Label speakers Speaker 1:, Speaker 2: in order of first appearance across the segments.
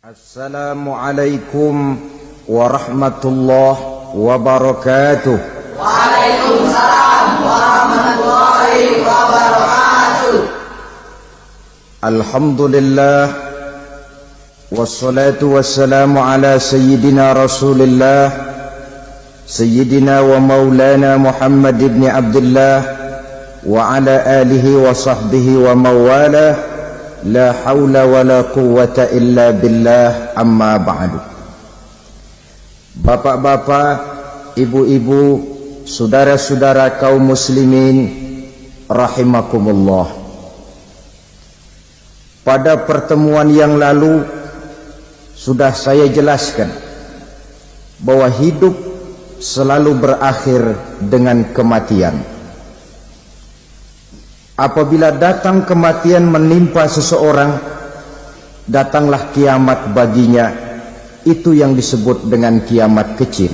Speaker 1: Assalamualaikum warahmatullahi wabarakatuh.
Speaker 2: Waalaikumsalam warahmatullahi wabarakatuh.
Speaker 1: Alhamdulillah wassalatu wassalamu ala sayyidina Rasulillah sayyidina wa maulana Muhammad ibn Abdullah wa ala alihi wa sahbihi wa mawalah. La haula wa la quwwata illa billah, amma ba'du. Bapak-bapak, ibu-ibu, saudara-saudara kaum muslimin rahimakumullah. Pada pertemuan yang lalu sudah saya jelaskan bahwa hidup selalu berakhir dengan kematian. Apabila datang kematian menimpa seseorang, datanglah kiamat baginya. Itu yang disebut dengan kiamat kecil.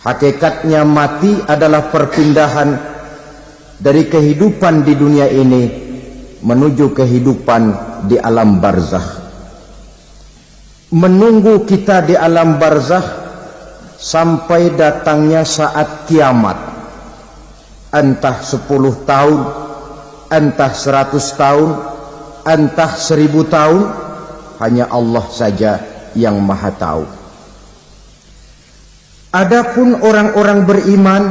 Speaker 1: Hakikatnya mati adalah perpindahan dari kehidupan di dunia ini menuju kehidupan di alam barzakh. Menunggu kita di alam barzakh sampai datangnya saat kiamat. Entah 10 tahun, entah 100 tahun, entah 1000 tahun, hanya Allah saja yang maha tahu. Adapun orang-orang beriman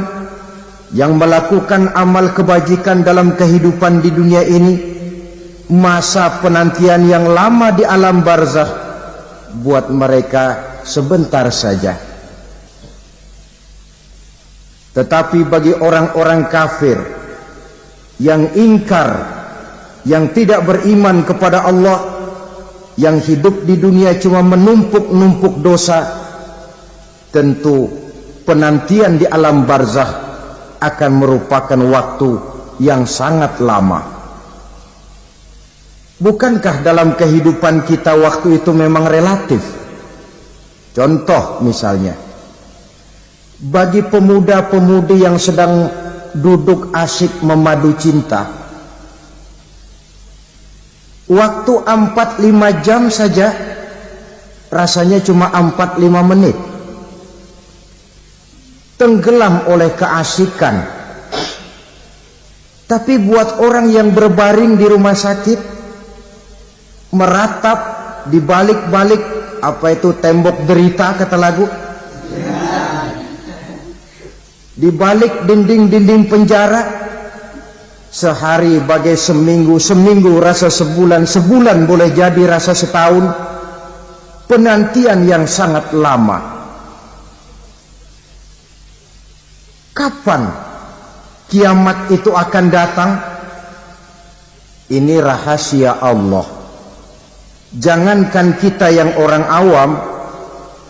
Speaker 1: yang melakukan amal kebajikan dalam kehidupan di dunia ini, masa penantian yang lama di alam barzakh buat mereka sebentar saja. Tetapi bagi orang-orang kafir yang ingkar, yang tidak beriman kepada Allah, yang hidup di dunia cuma menumpuk-numpuk dosa, tentu penantian di alam barzakh akan merupakan waktu yang sangat lama. Bukankah dalam kehidupan kita waktu itu memang relatif? Contoh misalnya, bagi pemuda-pemudi yang sedang duduk asyik memadu cinta, waktu 4-5 jam saja rasanya cuma 4-5 menit, tenggelam oleh keasikan. Tapi buat orang yang berbaring di rumah sakit, meratap di balik-balik apa itu tembok derita kata lagu, di balik dinding-dinding penjara, sehari bagai seminggu, seminggu rasa sebulan, sebulan boleh jadi rasa setahun. Penantian yang sangat lama. Kapan kiamat itu akan datang? Ini rahasia Allah. Jangankan kita yang orang awam,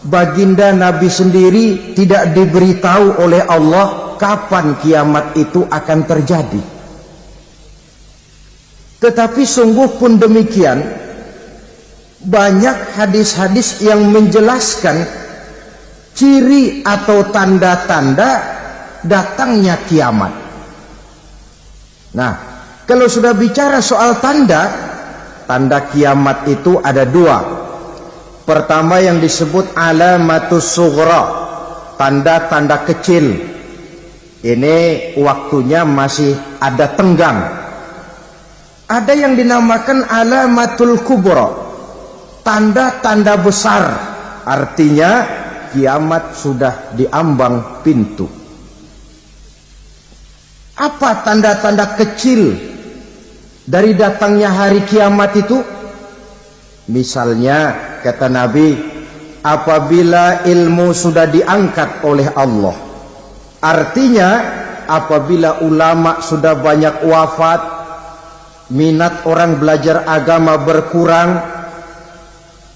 Speaker 1: baginda Nabi sendiri tidak diberitahu oleh Allah kapan kiamat itu akan terjadi. Tetapi sungguh pun demikian, banyak hadis-hadis yang menjelaskan ciri atau tanda-tanda datangnya kiamat. Nah, kalau sudah bicara soal tanda kiamat itu ada dua. Pertama yang disebut alamatus sughra, tanda-tanda kecil. Ini waktunya masih ada tenggang. Ada yang dinamakan alamatul kubra, tanda-tanda besar. Artinya kiamat sudah diambang pintu. Apa tanda-tanda kecil dari datangnya hari kiamat itu? Misalnya kata Nabi, apabila ilmu sudah diangkat oleh Allah, artinya apabila ulama sudah banyak wafat, minat orang belajar agama berkurang,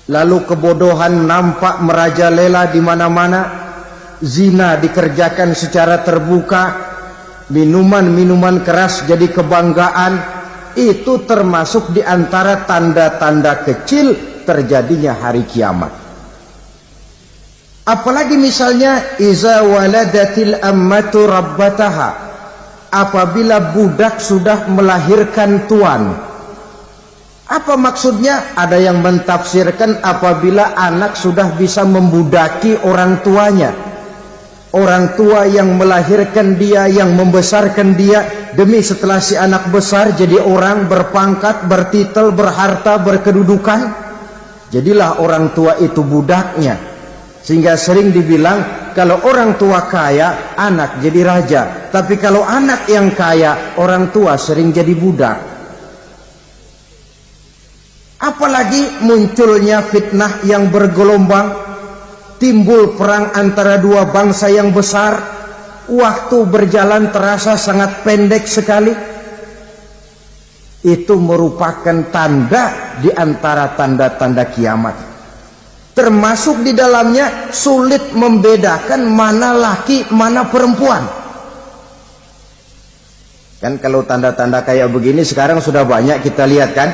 Speaker 1: lalu kebodohan nampak merajalela di mana-mana, zina dikerjakan secara terbuka, minuman-minuman keras jadi kebanggaan, itu termasuk di antara tanda-tanda kecil terjadinya hari kiamat. Apalagi misalnya iza waladatil ammatu rabbataha, apabila budak sudah melahirkan tuan, Apa maksudnya? Ada yang mentafsirkan apabila anak sudah bisa membudaki orang tuanya. Orang tua yang melahirkan dia, yang membesarkan dia, demi setelah si anak besar jadi orang berpangkat, bertitel, berharta, berkedudukan, jadilah orang tua itu budaknya. Sehingga sering dibilang kalau orang tua kaya, anak jadi raja. Tapi kalau anak yang kaya, orang tua sering jadi budak. Apalagi munculnya fitnah yang bergelombang, timbul perang antara dua bangsa yang besar, waktu berjalan terasa sangat pendek sekali. Itu merupakan tanda di antara tanda-tanda kiamat. Termasuk di dalamnya sulit membedakan mana laki, mana perempuan. Kan kalau tanda-tanda kayak begini sekarang sudah banyak kita lihat kan.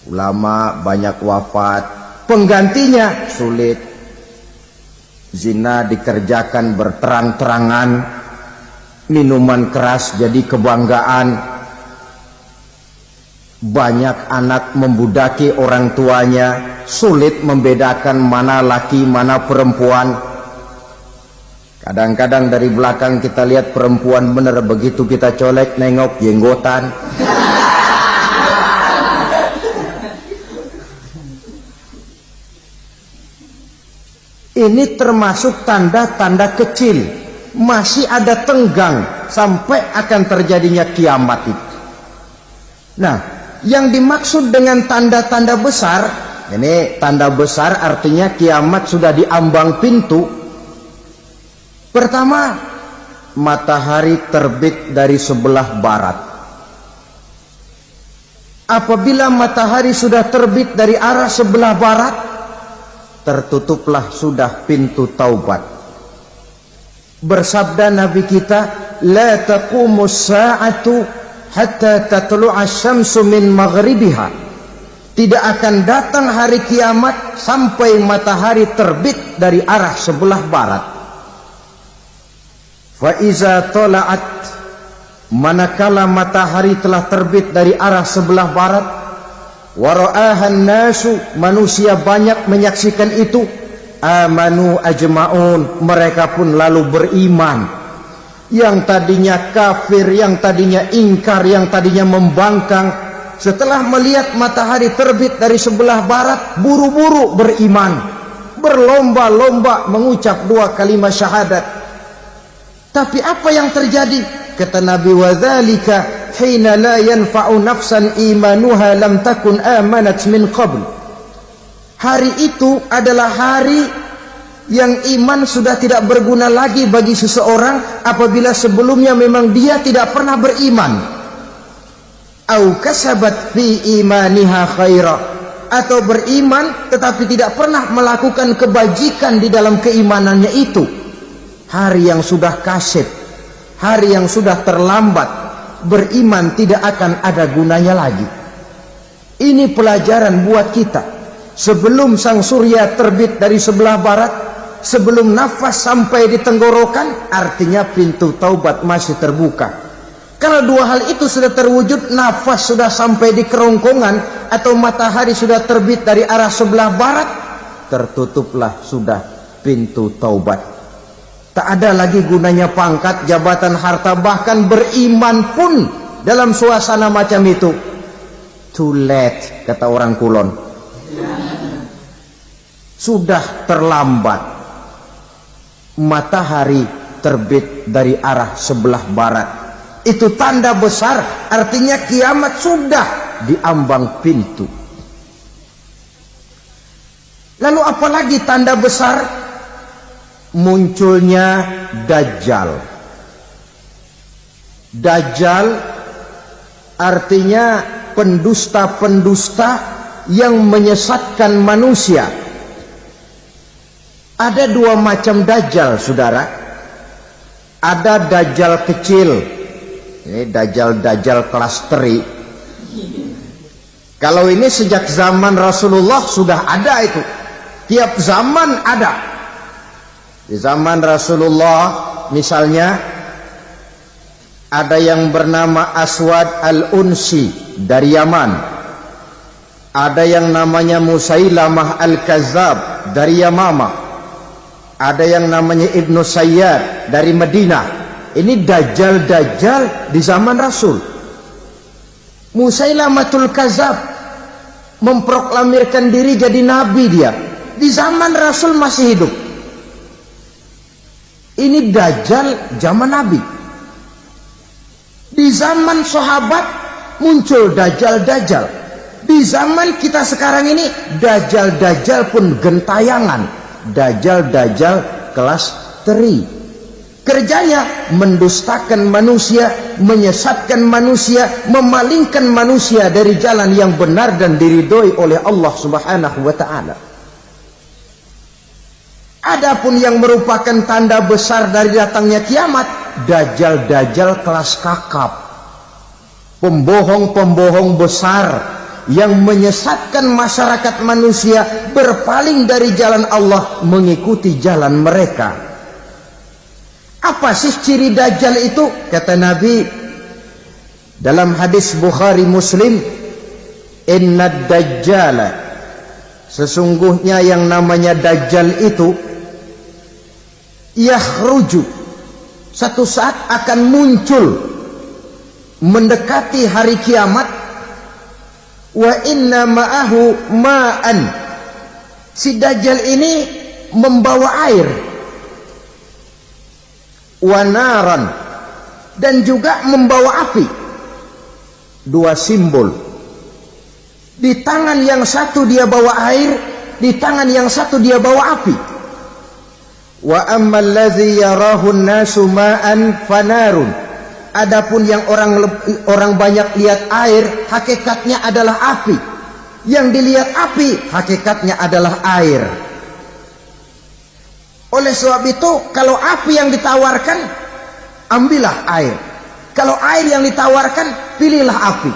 Speaker 1: Ulama banyak wafat, penggantinya sulit. Zina dikerjakan berterang-terangan, minuman keras jadi kebanggaan, banyak anak membudaki orang tuanya, sulit membedakan mana laki mana perempuan. Kadang-kadang dari belakang kita lihat perempuan bener, begitu kita colek nengok jenggotan. Ini termasuk tanda-tanda kecil, masih ada tenggang sampai akan terjadinya kiamat itu. Nah, yang dimaksud dengan tanda-tanda besar, ini tanda besar artinya kiamat sudah di ambang pintu. Pertama, matahari terbit dari sebelah barat. Apabila matahari sudah terbit dari arah sebelah barat, tertutuplah sudah pintu taubat. Bersabda Nabi kita, la taqumus sa'atu hatta tatlu'a syamsu min maghribiha. Tidak akan datang hari kiamat sampai matahari terbit dari arah sebelah barat. Fa iza tala'at, manakala matahari telah terbit dari arah sebelah barat, wara'ahan nasu, manusia banyak menyaksikan itu, amanu ajma'un, mereka pun lalu beriman. Yang tadinya kafir, yang tadinya ingkar, yang tadinya membangkang, setelah melihat matahari terbit dari sebelah barat, buru-buru beriman, berlomba-lomba mengucap dua kalimat syahadat. Tapi apa yang terjadi? Kata Nabi, wadzalika hina la yanfa'u nafsan imanuha lam takun amanat min qabl. Hari itu adalah hari yang iman sudah tidak berguna lagi bagi seseorang apabila sebelumnya memang dia tidak pernah beriman. Au kasabat fi imaniha khaira, atau beriman tetapi tidak pernah melakukan kebajikan di dalam keimanannya itu. Hari yang sudah kasib, hari yang sudah terlambat, beriman tidak akan ada gunanya lagi. Ini pelajaran buat kita. Sebelum sang surya terbit dari sebelah barat, sebelum nafas sampai di tenggorokan, artinya pintu taubat masih terbuka. Kalau dua hal itu sudah terwujud, nafas sudah sampai di kerongkongan atau matahari sudah terbit dari arah sebelah barat, tertutuplah sudah pintu taubat. Tak ada lagi gunanya pangkat, jabatan, harta, bahkan beriman pun dalam suasana macam itu. Too late, kata orang Kulon. Sudah terlambat. Matahari terbit dari arah sebelah barat. Itu tanda besar, artinya kiamat sudah di ambang pintu. Lalu apalagi tanda besar? Munculnya Dajjal. Dajjal artinya pendusta-pendusta yang menyesatkan manusia. Ada dua macam Dajjal, saudara. Ada Dajjal kecil, ini Dajjal kelas teri. Kalau ini sejak zaman Rasulullah sudah ada itu. Tiap zaman ada. Di zaman Rasulullah misalnya ada yang bernama Aswad al-Unsi dari Yaman, ada yang namanya Musailamah al-Kazzab dari Yamama, ada yang namanya Ibnu Sayyad dari Madinah. Ini dajjal-dajjal di zaman Rasul. Musailamatul Kazzab memproklamirkan diri jadi nabi, dia di zaman Rasul masih hidup. Ini dajjal zaman Nabi. Di zaman sahabat muncul dajjal-dajjal. Di zaman kita sekarang ini dajjal-dajjal pun gentayangan. Dajjal-dajjal kelas teri. Kerjanya mendustakan manusia, menyesatkan manusia, memalingkan manusia dari jalan yang benar dan diridhoi oleh Allah Subhanahu wa taala. Adapun yang merupakan tanda besar dari datangnya kiamat, dajjal-dajjal kelas kakap, pembohong-pembohong besar yang menyesatkan masyarakat manusia berpaling dari jalan Allah mengikuti jalan mereka. Apa sih ciri dajjal itu? Kata Nabi dalam hadis Bukhari Muslim, "Innad dajjala", sesungguhnya yang namanya dajjal itu yakhruju, satu saat akan muncul mendekati hari kiamat. Wa inna ma'ahu ma'an, si dajjal ini membawa air. Wa naran, dan juga membawa api. Dua simbol. Di tangan yang satu dia bawa air, di tangan yang satu dia bawa api. Wa ammal ladzi yarahu an-nasu ma'an fanarun, adapun yang orang banyak lihat air, hakikatnya adalah api. Yang dilihat api, hakikatnya adalah air. Oleh sebab itu, kalau api yang ditawarkan, ambillah air. Kalau air yang ditawarkan, pilihlah api.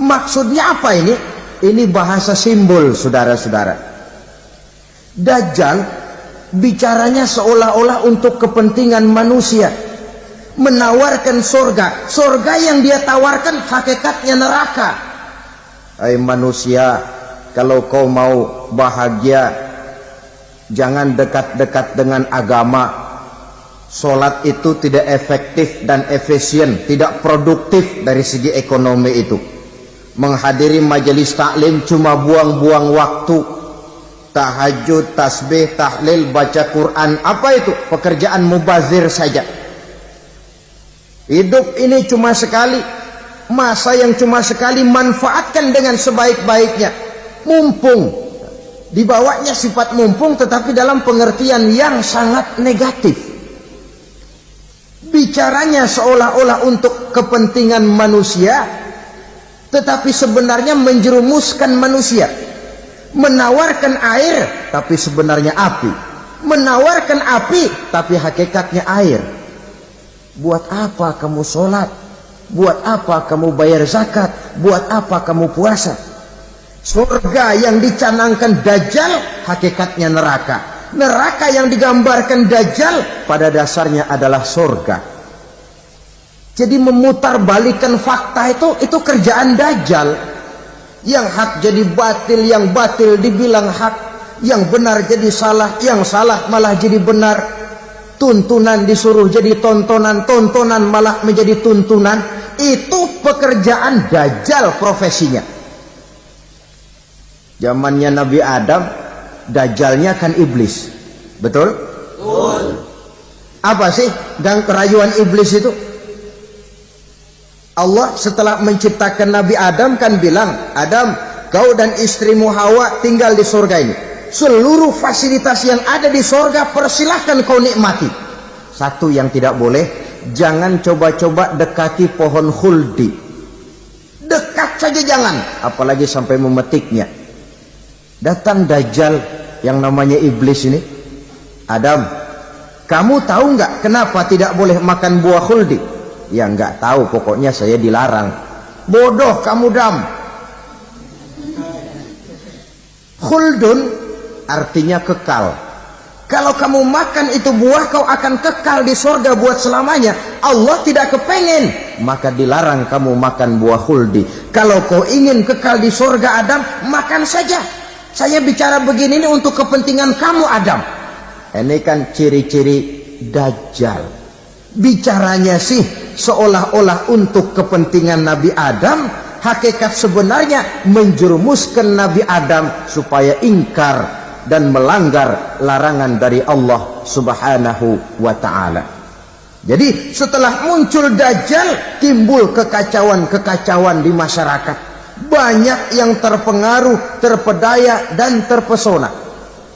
Speaker 1: Maksudnya apa ini? Ini bahasa simbol, saudara-saudara. Dajjal bicaranya seolah-olah untuk kepentingan manusia, menawarkan surga. Surga yang dia tawarkan hakikatnya neraka. Hai manusia, kalau kau mau bahagia, jangan dekat-dekat dengan agama. Solat itu tidak efektif dan efisien, tidak produktif dari segi ekonomi itu. Menghadiri majelis taklim cuma buang-buang waktu. Tahajud, tasbih, tahlil, baca Quran, apa itu? Pekerjaan mubazir saja. Hidup ini cuma sekali, masa yang cuma sekali, manfaatkan dengan sebaik-baiknya. Mumpung, dibawanya sifat mumpung tetapi dalam pengertian yang sangat negatif. Bicaranya seolah-olah untuk kepentingan manusia, tetapi sebenarnya menjerumuskan manusia. Menawarkan air, tapi sebenarnya api. Menawarkan api, tapi hakikatnya air. Buat apa kamu sholat? Buat apa kamu bayar zakat? Buat apa kamu puasa? Surga yang dicanangkan Dajjal, hakikatnya neraka. Neraka yang digambarkan Dajjal, pada dasarnya adalah surga. Jadi memutarbalikkan fakta itu kerjaan Dajjal. Yang hak jadi batil, yang batil dibilang hak, yang benar jadi salah, yang salah malah jadi benar. Tuntunan disuruh jadi tontonan, tontonan malah menjadi tuntunan. Itu pekerjaan Dajjal profesinya. Zamannya Nabi Adam, Dajjalnya kan iblis. Betul? Betul. Apa sih rayuan iblis itu? Allah setelah menciptakan Nabi Adam kan bilang, Adam, kau dan istrimu Hawa tinggal di surga ini. Seluruh fasilitas yang ada di surga persilahkan kau nikmati. Satu yang tidak boleh, jangan coba-coba dekati pohon khuldi. Dekat saja jangan, apalagi sampai memetiknya. Datang Dajjal yang namanya iblis ini. Adam, kamu tahu nggak kenapa tidak boleh makan buah khuldi? Ya nggak tahu, pokoknya saya dilarang. Bodoh kamu Dam. Khuldun artinya kekal. Kalau kamu makan itu buah, kau akan kekal di surga buat selamanya. Allah tidak kepengen maka dilarang kamu makan buah khuldi. Kalau kau ingin kekal di surga Adam, makan saja. Saya bicara begini ini untuk kepentingan kamu Adam. Ini kan ciri-ciri Dajjal. Bicaranya sih seolah-olah untuk kepentingan Nabi Adam, hakikat sebenarnya menjerumuskan Nabi Adam supaya ingkar dan melanggar larangan dari Allah Subhanahu wa ta'ala. Jadi setelah muncul Dajjal, timbul kekacauan-kekacauan di masyarakat. Banyak yang terpengaruh, terpedaya dan terpesona.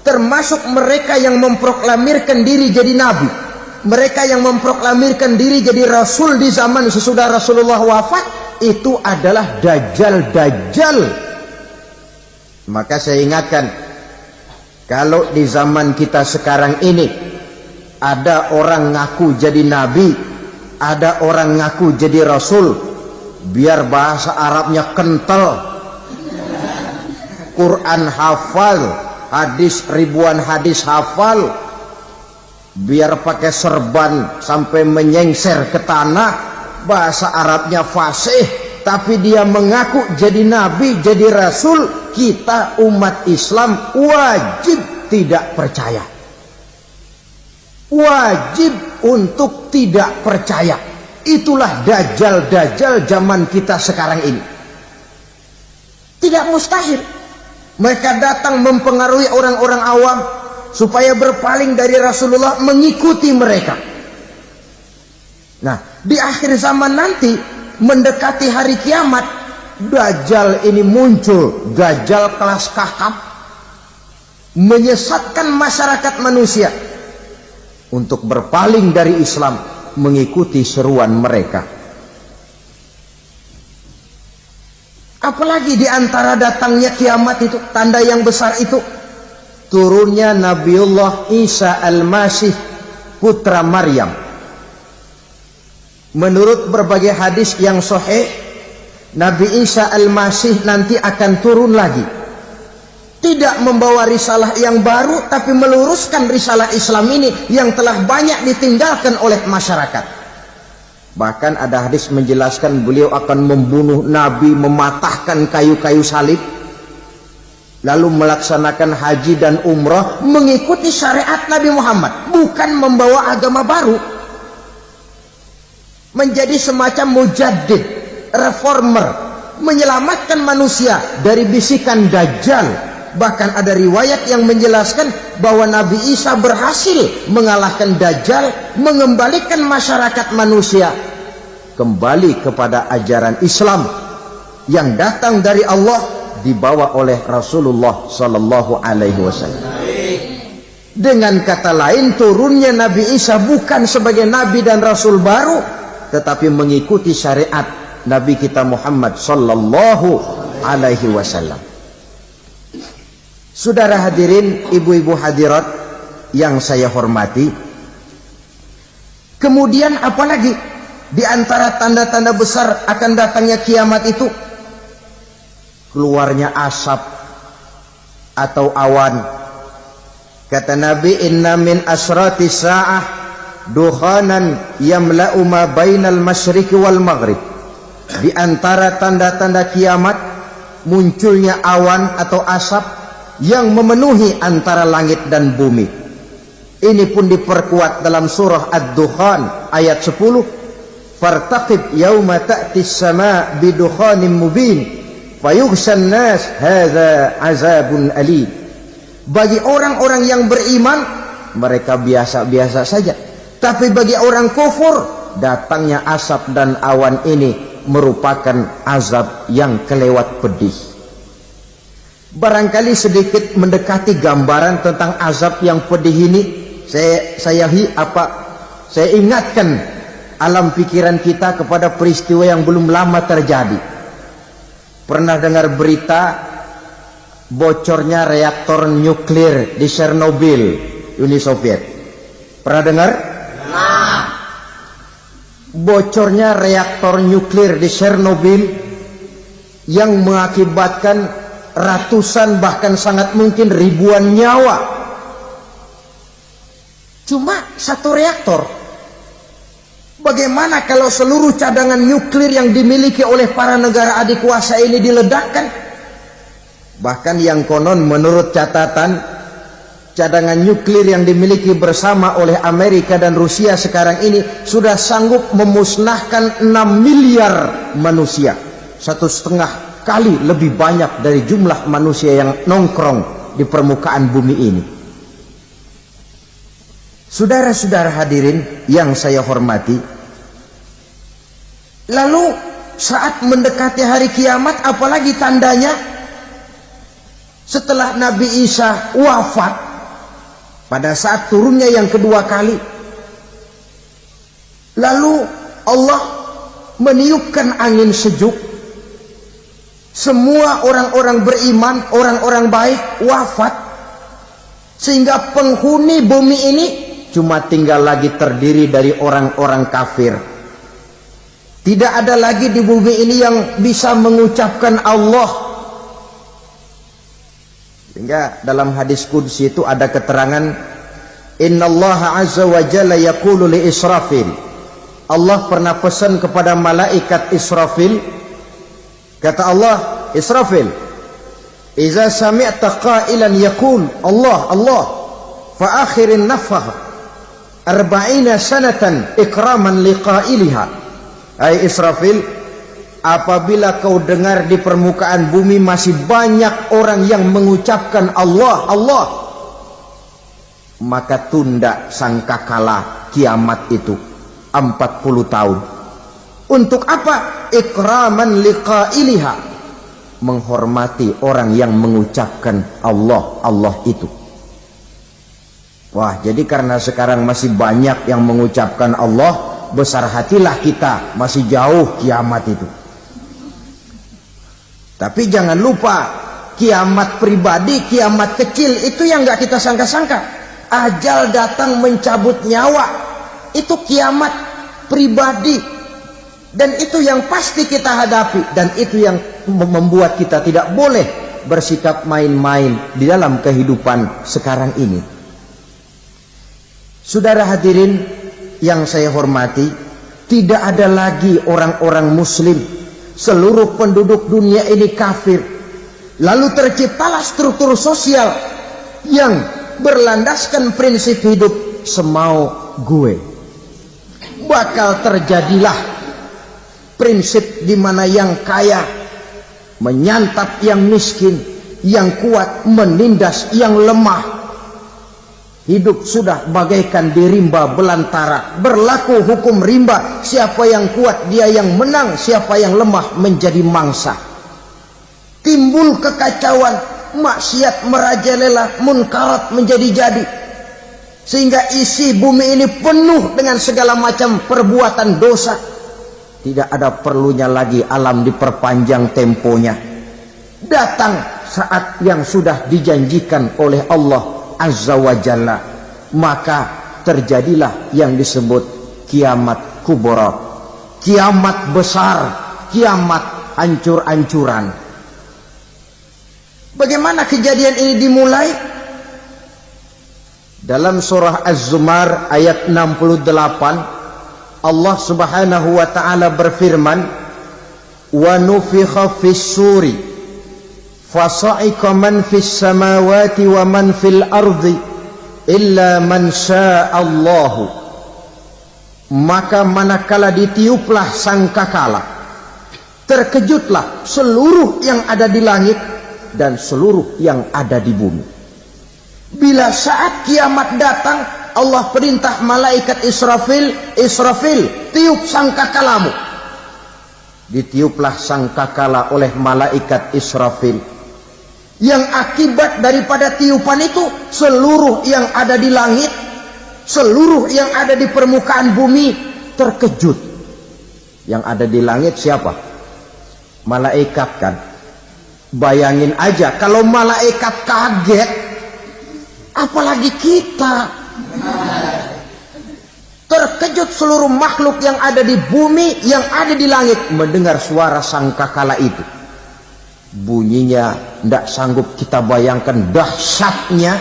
Speaker 1: Termasuk mereka yang memproklamirkan diri jadi nabi. Mereka yang memproklamirkan diri jadi rasul di zaman sesudah Rasulullah wafat, itu adalah Dajjal. Maka saya ingatkan, kalau di zaman kita sekarang ini ada orang ngaku jadi nabi, ada orang ngaku jadi rasul, biar bahasa Arabnya kental, Quran hafal, hadis ribuan hadis hafal, biar pakai serban sampai menyengser ke tanah, bahasa Arabnya fasih, tapi dia mengaku jadi nabi, jadi rasul, kita umat Islam wajib tidak percaya. Wajib untuk tidak percaya. Itulah Dajjal zaman kita sekarang ini. Tidak mustahil mereka datang mempengaruhi orang-orang awam supaya berpaling dari Rasulullah, mengikuti mereka. Nah, di akhir zaman nanti, mendekati hari kiamat, Dajjal ini muncul. Dajjal kelas kakap, menyesatkan masyarakat manusia untuk berpaling dari Islam, mengikuti seruan mereka. Apalagi di antara datangnya kiamat itu, tanda yang besar itu, turunnya Nabiullah Isa al-Masih, putra Maryam. Menurut berbagai hadis yang sahih, Nabi Isa al-Masih nanti akan turun lagi. Tidak membawa risalah yang baru, tapi meluruskan risalah Islam ini yang telah banyak ditinggalkan oleh masyarakat. Bahkan ada hadis menjelaskan beliau akan membunuh Nabi, mematahkan kayu-kayu salib, lalu melaksanakan haji dan umrah mengikuti syariat Nabi Muhammad, bukan membawa agama baru. Menjadi semacam mujaddid, reformer, menyelamatkan manusia dari bisikan Dajjal. Bahkan ada riwayat yang menjelaskan bahwa Nabi Isa berhasil mengalahkan Dajjal, mengembalikan masyarakat manusia kembali kepada ajaran Islam yang datang dari Allah, dibawa oleh Rasulullah sallallahu alaihi wasallam. Dengan kata lain, turunnya Nabi Isa bukan sebagai nabi dan rasul baru, tetapi mengikuti syariat Nabi kita Muhammad sallallahu alaihi wasallam. Saudara hadirin, ibu-ibu hadirat yang saya hormati, kemudian apalagi di antara tanda-tanda besar akan datangnya kiamat itu? Keluarnya asap atau awan. Kata Nabi, inna min asrati sa'ah dukhanan yamla'u ma bainal masyriqi wal maghrib. Di antara tanda-tanda kiamat, munculnya awan atau asap yang memenuhi antara langit dan bumi. Ini pun diperkuat dalam surah Ad-Dukhan ayat 10. Fartaqib yauma ta'ti as-sama' bidukhanin mubin fayughshan nas hadza azabun alim. Bagi orang-orang yang beriman, mereka biasa-biasa saja. Tapi bagi orang kufur, datangnya asap dan awan ini merupakan azab yang kelewat pedih. Barangkali sedikit mendekati gambaran tentang azab yang pedih ini, saya ingatkan alam pikiran kita kepada peristiwa yang belum lama terjadi. Pernah dengar berita bocornya reaktor nuklir di Chernobyl, Uni Soviet? Pernah dengar? Nah. Bocornya reaktor nuklir di Chernobyl yang mengakibatkan ratusan bahkan sangat mungkin ribuan nyawa. Cuma satu reaktor Bagaimana kalau seluruh cadangan nuklir yang dimiliki oleh para negara adik kuasa ini diledakkan? Bahkan yang konon menurut catatan, cadangan nuklir yang dimiliki bersama oleh Amerika dan Rusia sekarang ini sudah sanggup memusnahkan 6 miliar manusia. 1,5 kali lebih banyak dari jumlah manusia yang nongkrong di permukaan bumi ini. Saudara-saudara hadirin yang saya hormati, lalu saat mendekati hari kiamat, apalagi tandanya? Setelah Nabi Isa wafat, pada saat turunnya yang kedua kali, lalu Allah meniupkan angin sejuk. Semua orang-orang beriman, orang-orang baik wafat, sehingga penghuni bumi ini cuma tinggal lagi terdiri dari orang-orang kafir. Tidak ada lagi di bumi ini yang bisa mengucapkan Allah. Sehingga dalam hadis qudsi itu ada keterangan, Innallaha azza wa jalla yaqulu li Israfil. Allah pernah pesan kepada malaikat Israfil, kata Allah, Israfil, iza sami'ta qailan yaqul Allah Allah fa akhirin nafah 40 sanatan ikraman liqailiha. Hai Israfil, apabila kau dengar di permukaan bumi masih banyak orang yang mengucapkan Allah Allah, maka tunda sangkakala kiamat itu 40 tahun. Untuk apa? Ikraman liqailiha, menghormati orang yang mengucapkan Allah Allah itu. Wah, jadi karena sekarang masih banyak yang mengucapkan Allah, besar hatilah kita, masih jauh kiamat itu. Tapi jangan lupa, kiamat pribadi, kiamat kecil itu yang gak kita sangka-sangka. Ajal datang mencabut nyawa, itu kiamat pribadi. Dan itu yang pasti kita hadapi. Dan itu yang membuat kita tidak boleh bersikap main-main di dalam kehidupan sekarang ini. Saudara hadirin yang saya hormati, tidak ada lagi orang-orang muslim. Seluruh penduduk dunia ini kafir. Lalu terciptalah struktur sosial yang berlandaskan prinsip hidup semau gue. Bakal terjadilah prinsip di mana yang kaya menyantap yang miskin, yang kuat menindas yang lemah. Hidup sudah bagaikan di rimba belantara, berlaku hukum rimba. Siapa yang kuat dia yang menang, siapa yang lemah menjadi mangsa. Timbul kekacauan, maksiat merajalela, munkarat menjadi-jadi, sehingga isi bumi ini penuh dengan segala macam perbuatan dosa. Tidak ada perlunya lagi alam diperpanjang temponya. Datang saat yang sudah dijanjikan oleh Allah Azza wa Jalla, maka terjadilah yang disebut kiamat kubra, kiamat besar, kiamat hancur-hancuran. Bagaimana kejadian ini dimulai? Dalam surah Az-Zumar ayat 68, Allah Subhanahu wa taala berfirman, "Wa nufikha fis-suri fasa'iqa man fis samawati wa man fil ardi illa man sya'allahu." Maka manakala ditiuplah sangkakala, terkejutlah seluruh yang ada di langit dan seluruh yang ada di bumi. Bila saat kiamat datang, Allah perintah malaikat Israfil, Israfil, tiup sangkakalamu. Ditiuplah sangkakala oleh malaikat Israfil. Yang akibat daripada tiupan itu, seluruh yang ada di langit, seluruh yang ada di permukaan bumi terkejut. Yang ada di langit siapa? Malaikat kan. Bayangin aja kalau malaikat kaget, apalagi kita. Terkejut seluruh makhluk yang ada di bumi, yang ada di langit mendengar suara sangkakala itu. Bunyinya tidak sanggup kita bayangkan dahsyatnya.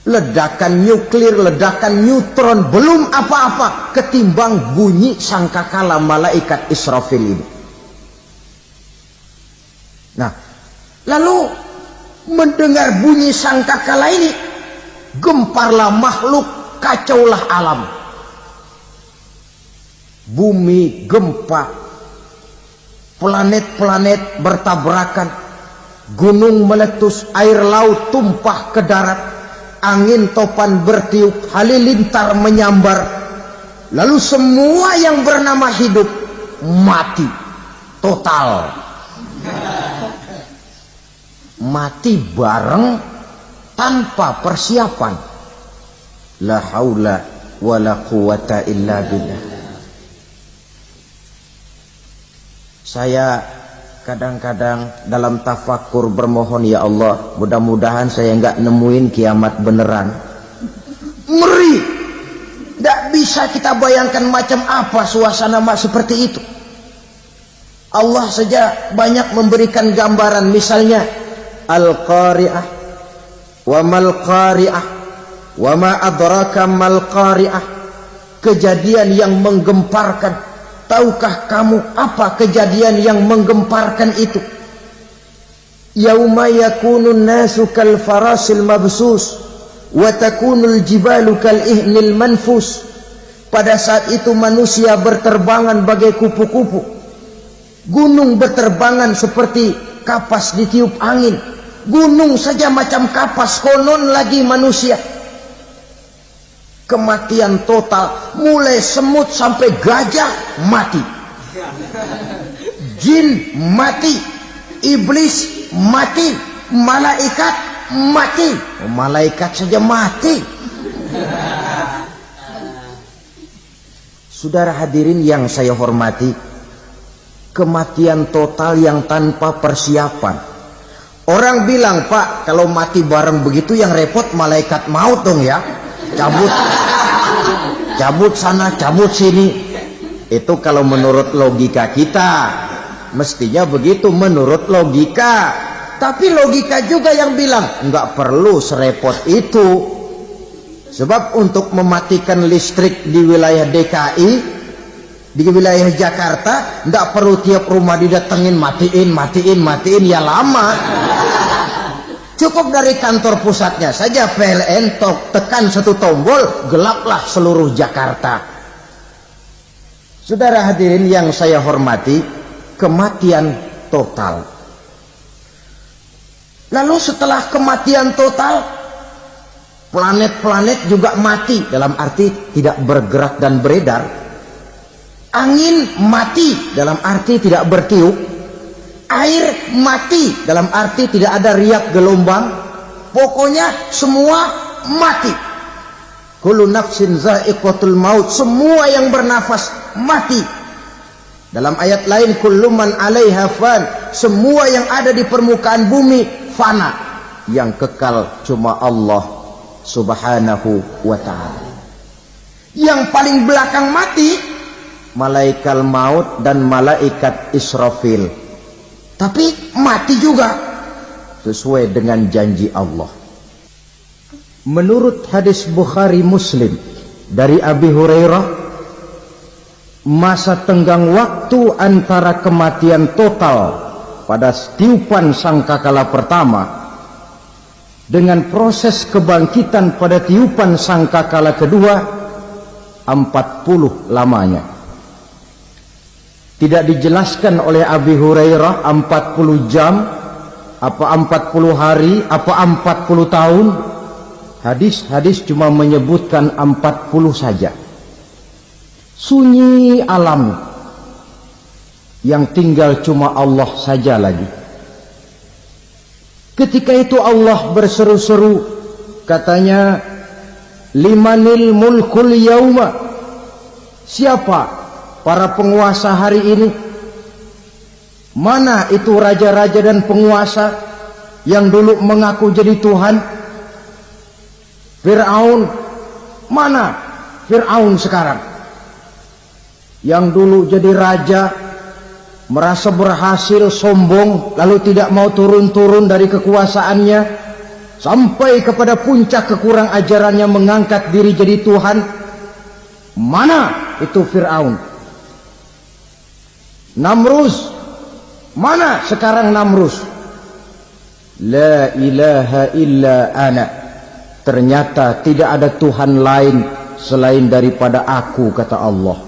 Speaker 1: ledakan nuklir, ledakan neutron, belum apa-apa ketimbang bunyi sangkakala malaikat Israfil ini. Nah, lalu mendengar bunyi sangkakala ini, gemparlah makhluk, kacaulah alam. Bumi gempa, planet-planet bertabrakan, gunung meletus, air laut tumpah ke darat, angin topan bertiup, halilintar menyambar. Lalu semua yang bernama hidup mati total. Mati bareng tanpa persiapan. La haula wala quwata illa billah. Saya kadang-kadang dalam tafakur bermohon, ya Allah, mudah-mudahan saya enggak nemuin kiamat beneran. Ngeri. Tidak bisa kita bayangkan macam apa suasana seperti itu. Allah saja banyak memberikan gambaran, misalnya Al-Qari'ah, wa mal qari'ah, wa ma adraka mal qari'ah. Kejadian yang menggemparkan. Tahukah kamu apa kejadian yang menggemparkan itu? Yauma yakunun nasu kal farasil mabsus wa takunul jibalu kal ihnil manfus. Pada saat itu manusia berterbangan bagai kupu-kupu. Gunung berterbangan seperti kapas ditiup angin. Gunung saja macam kapas, konon lagi manusia. Kematian total, mulai semut sampai gajah mati, jin mati, iblis mati, malaikat mati. Malaikat saja mati. Saudara hadirin yang saya hormati, kematian total yang tanpa persiapan. Orang bilang, Pak, kalau mati bareng begitu yang repot malaikat maut dong ya. Cabut sana, cabut sini. Itu kalau menurut logika kita, mestinya begitu menurut logika. Tapi logika juga yang bilang nggak perlu serepot itu. Sebab untuk mematikan listrik di wilayah DKI, di wilayah Jakarta, nggak perlu tiap rumah didatengin matiin ya lama. Cukup dari kantor pusatnya saja PLN tekan satu tombol, gelaplah seluruh Jakarta. Saudara hadirin yang saya hormati, kematian total. Lalu setelah kematian total, planet-planet juga mati, dalam arti tidak bergerak dan beredar. Angin mati, dalam arti tidak bertiup. Air mati, dalam arti tidak ada riak gelombang. Pokoknya semua mati. Kullu nafsin za'iqatul maut. Semua yang bernafas mati. Dalam ayat lain, kullu man 'alaiha fan. Semua yang ada di permukaan bumi fana. Yang kekal cuma Allah Subhanahu wa ta'ala. Yang paling belakang mati malaikat maut dan malaikat Israfil. Tapi mati juga sesuai dengan janji Allah. Menurut hadis Bukhari Muslim dari Abi Hurairah, masa tenggang waktu antara kematian total pada tiupan sangkakala pertama dengan proses kebangkitan pada tiupan sangkakala kedua 40 lamanya. Tidak dijelaskan oleh Abi Hurairah 40 jam, apa 40 hari, apa 40 tahun. Hadis-hadis cuma menyebutkan 40 saja. Sunyi alam, yang tinggal cuma Allah saja lagi. Ketika itu Allah berseru-seru, katanya, limanil mulkul yauma. Siapa para penguasa hari ini? Mana itu raja-raja dan penguasa yang dulu mengaku jadi Tuhan? Fir'aun. Mana Fir'aun sekarang? Yang dulu jadi raja, merasa berhasil, sombong, lalu tidak mau turun-turun dari kekuasaannya. sampai kepada puncak kekurang ajarannya mengangkat diri jadi Tuhan. Mana itu Fir'aun? Namrus, mana sekarang Namrus? La ilaha illa ana. Ternyata tidak ada Tuhan lain selain daripada aku, kata Allah.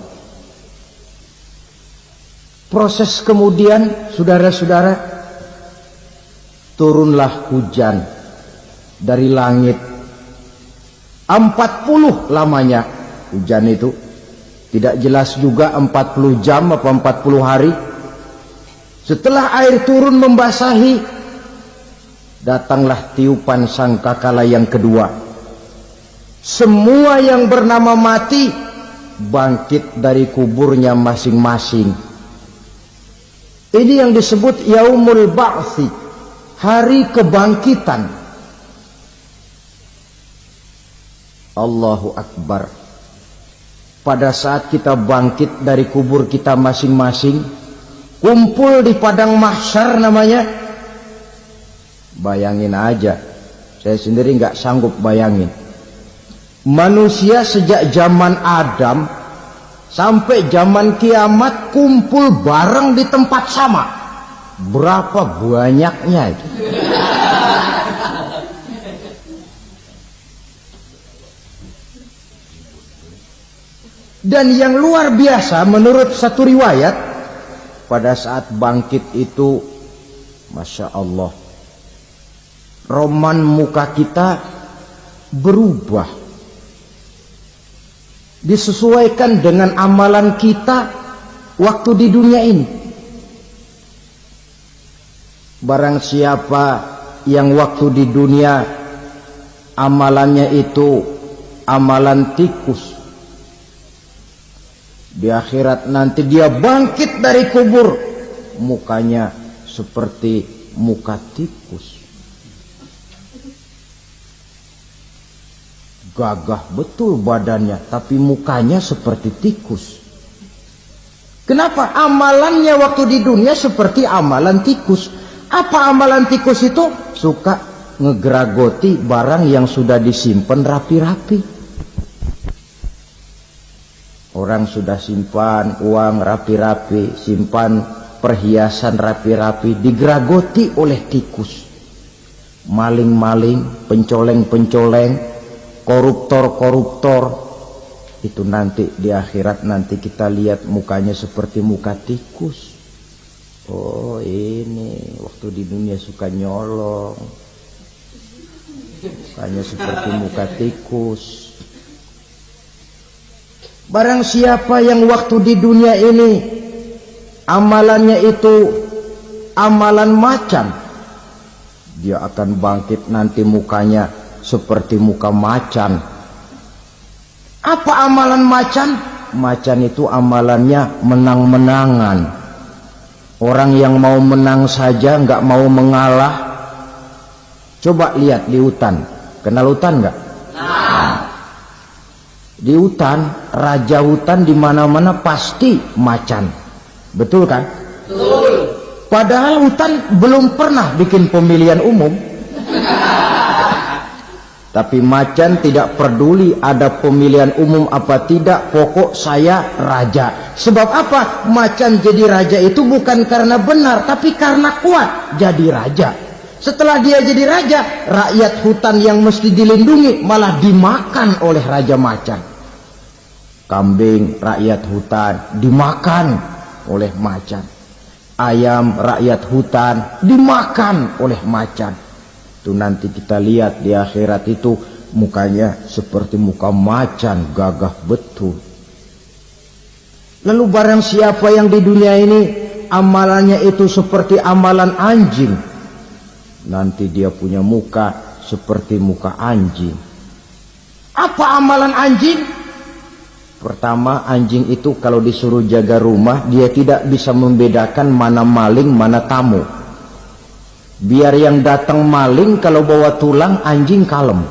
Speaker 1: Proses kemudian, saudara-saudara, turunlah hujan dari langit. 40 lamanya hujan itu. Tidak jelas juga 40 jam apa 40 hari. Setelah air turun membasahi, datanglah tiupan sangkakala yang kedua. Semua yang bernama mati bangkit dari kuburnya masing-masing. Ini yang disebut Yaumul Ba'thi, hari kebangkitan. Allahu Akbar. Pada saat kita bangkit dari kubur kita masing-masing, kumpul di padang mahsyar namanya. Bayangin aja, saya sendiri nggak sanggup bayangin. Manusia sejak zaman Adam sampai zaman kiamat kumpul bareng di tempat sama. Berapa banyaknya itu? Dan yang luar biasa menurut satu riwayat, pada saat bangkit itu, Masya Allah, roman muka kita berubah, disesuaikan dengan amalan kita waktu di dunia ini. Barang siapa yang waktu di dunia amalannya itu amalan tikus, di akhirat nanti dia bangkit dari kubur, mukanya seperti muka tikus. Gagah betul badannya, tapi mukanya seperti tikus. Kenapa? Amalannya waktu di dunia seperti amalan tikus. Apa amalan tikus itu? Suka ngegeragoti barang yang sudah disimpan rapi-rapi. Orang sudah simpan uang rapi-rapi, simpan perhiasan rapi-rapi, digeragoti oleh tikus. Maling-maling, pencoleng-pencoleng, koruptor-koruptor, itu nanti di akhirat nanti kita lihat mukanya seperti muka tikus. Oh, ini waktu di dunia suka nyolong, mukanya seperti muka tikus. Barang siapa yang waktu di dunia ini amalannya itu amalan macan, dia akan bangkit nanti mukanya seperti muka macan. Apa amalan macan? Macan itu amalannya menang-menangan. Orang yang mau menang saja nggak mau mengalah. Coba lihat di hutan. Kenal hutan nggak? Di hutan, raja hutan di mana-mana pasti macan. Betul kan?
Speaker 2: Betul.
Speaker 1: Padahal hutan belum pernah bikin pemilihan umum. Tapi macan tidak peduli ada pemilihan umum apa tidak, pokok saya raja. Sebab apa? Macan jadi raja itu bukan karena benar, tapi karena kuat jadi raja. Setelah dia jadi raja, rakyat hutan yang mesti dilindungi malah dimakan oleh raja macan. Kambing rakyat hutan dimakan oleh macan. Ayam rakyat hutan dimakan oleh macan. Itu nanti kita lihat di akhirat itu mukanya seperti muka macan, gagah betul. Lalu barang siapa yang di dunia ini amalannya itu seperti amalan anjing, nanti dia punya muka seperti muka anjing. Apa amalan anjing? Pertama, anjing itu kalau disuruh jaga rumah, dia tidak bisa membedakan mana maling, mana tamu. Biar yang datang maling, kalau bawa tulang, anjing kalem.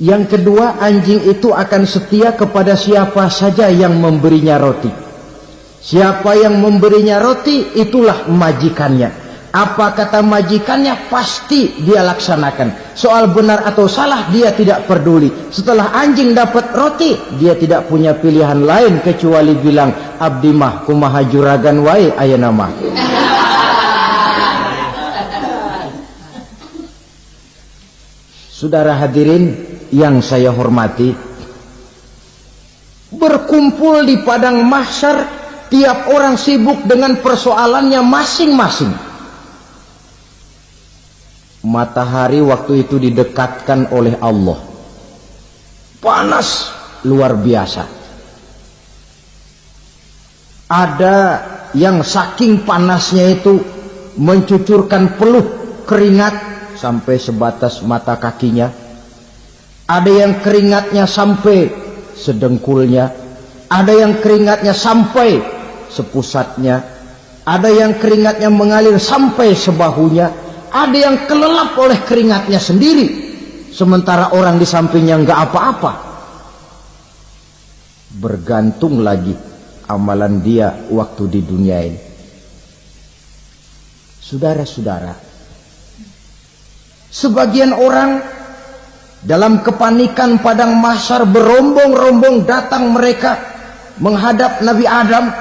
Speaker 1: Yang kedua, anjing itu akan setia kepada siapa saja yang memberinya roti. Siapa yang memberinya roti, itulah majikannya. Apa kata majikannya pasti dia laksanakan. Soal benar atau salah dia tidak peduli. Setelah anjing dapat roti, dia tidak punya pilihan lain kecuali bilang, abdi mah kumaha juragan wae ayeuna mah. Saudara hadirin yang saya hormati, berkumpul di padang mahsyar, tiap orang sibuk dengan persoalannya masing-masing. Matahari waktu itu didekatkan oleh Allah, panas luar biasa. Ada yang saking panasnya itu mencucurkan peluh keringat sampai sebatas mata kakinya. Ada yang keringatnya sampai sedengkulnya, ada yang keringatnya sampai sepusatnya, ada yang keringatnya mengalir sampai sebahunya, ada yang kelelap oleh keringatnya sendiri, sementara orang di sampingnya nggak apa-apa. Bergantung lagi amalan dia waktu di dunia ini. Saudara-saudara, sebagian orang dalam kepanikan padang mahsyar berombong-rombong datang mereka menghadap Nabi Adam.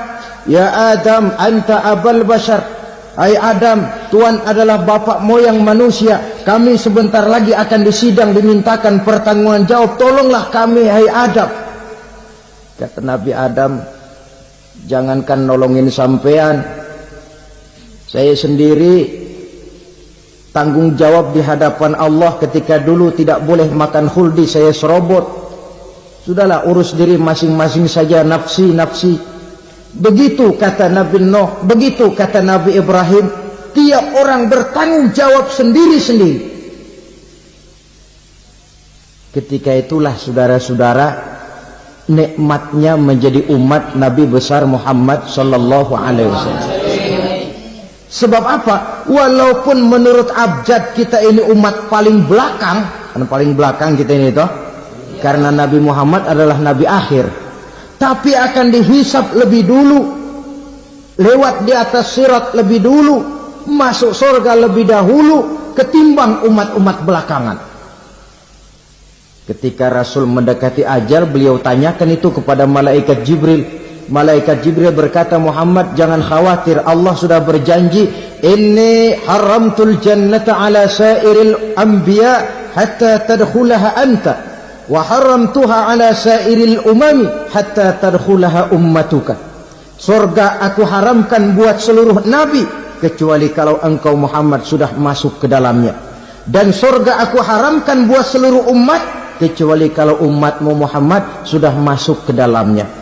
Speaker 1: Ya Adam, anta abal bashar. Hai Adam, Tuhan adalah bapak moyang manusia. Kami sebentar lagi akan disidang, dimintakan pertanggungan jawab. Tolonglah kami, hai Adam. Kata Nabi Adam, jangankan nolongin sampean, saya sendiri tanggung jawab di hadapan Allah. Ketika dulu tidak boleh makan khuldi, saya serobot. Sudahlah, urus diri masing-masing saja, nafsi. Begitu kata Nabi Nuh, begitu kata Nabi Ibrahim. Tiap orang bertanggung jawab sendiri-sendiri. Ketika itulah saudara-saudara, nikmatnya menjadi umat Nabi besar Muhammad sallallahu alaihi wasallam. Sebab apa? Walaupun menurut abjad kita ini umat paling belakang, kan paling belakang kita ini toh, karena Nabi Muhammad adalah Nabi akhir, tapi akan dihisap lebih dulu, lewat di atas sirat lebih dulu, masuk surga lebih dahulu ketimbang umat-umat belakangan. Ketika Rasul mendekati ajal, beliau tanyakan itu kepada malaikat Jibril. Malaikat Jibril berkata, Muhammad jangan khawatir, Allah sudah berjanji, inni haramtul jannata ala sairil anbiya hatta tadkhulaha anta, wa haramtuha ala sairil umami hatta tadkhulaha ummatuka. Surga aku haramkan buat seluruh nabi kecuali kalau engkau Muhammad sudah masuk ke dalamnya, dan surga aku haramkan buat seluruh umat kecuali kalau umatmu Muhammad sudah masuk ke dalamnya.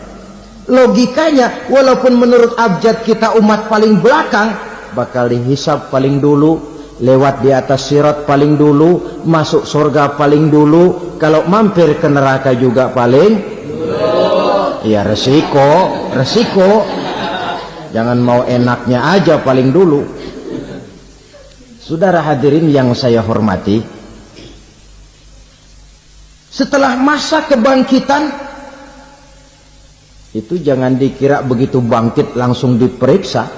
Speaker 1: Logikanya, walaupun menurut abjad kita umat paling belakang, bakal dihisab paling dulu, lewat di atas sirat paling dulu, masuk surga paling dulu, kalau mampir ke neraka juga paling dulu. Ya resiko. Jangan mau enaknya aja paling dulu. Saudara hadirin yang saya hormati, setelah masa kebangkitan itu jangan dikira begitu bangkit langsung diperiksa.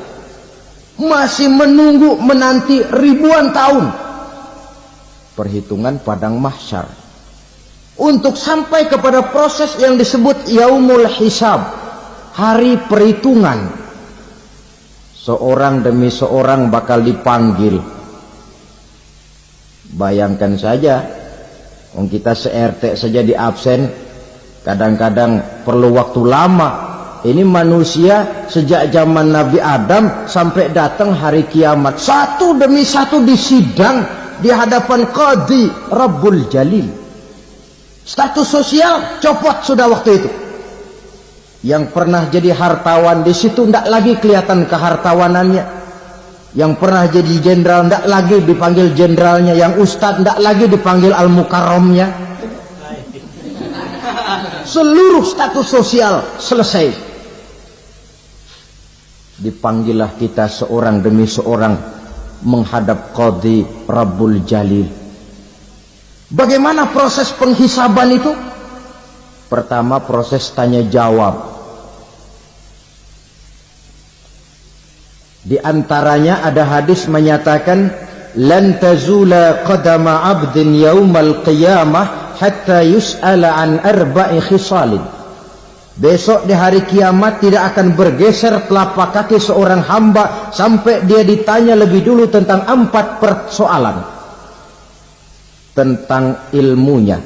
Speaker 1: Masih menunggu menanti ribuan tahun perhitungan padang mahsyar untuk sampai kepada proses yang disebut yaumul hisab, hari perhitungan. Seorang demi seorang bakal dipanggil. Bayangkan saja, kita se-RT saja di absen, kadang-kadang perlu waktu lama. Ini manusia sejak zaman Nabi Adam sampai datang hari kiamat, satu demi satu disidang di hadapan Qadhi Rabbul Jalil. Status sosial copot sudah waktu itu. Yang pernah jadi hartawan di situ tidak lagi kelihatan kehartawanannya. Yang pernah jadi jenderal tidak lagi dipanggil jenderalnya. Yang ustadz tidak lagi dipanggil al-mukarramnya. Seluruh status sosial selesai. Dipanggillah kita seorang demi seorang menghadap Qadhi Rabbul Jalil. Bagaimana proses penghisaban itu? Pertama, proses tanya jawab. Di antaranya ada hadis menyatakan, lan tazula qadama 'abdin yaumal qiyamah hatta yus'ala an arba'i khisalin. Besok di hari kiamat tidak akan bergeser telapak kaki seorang hamba sampai dia ditanya lebih dulu tentang 4 persoalan. Tentang ilmunya.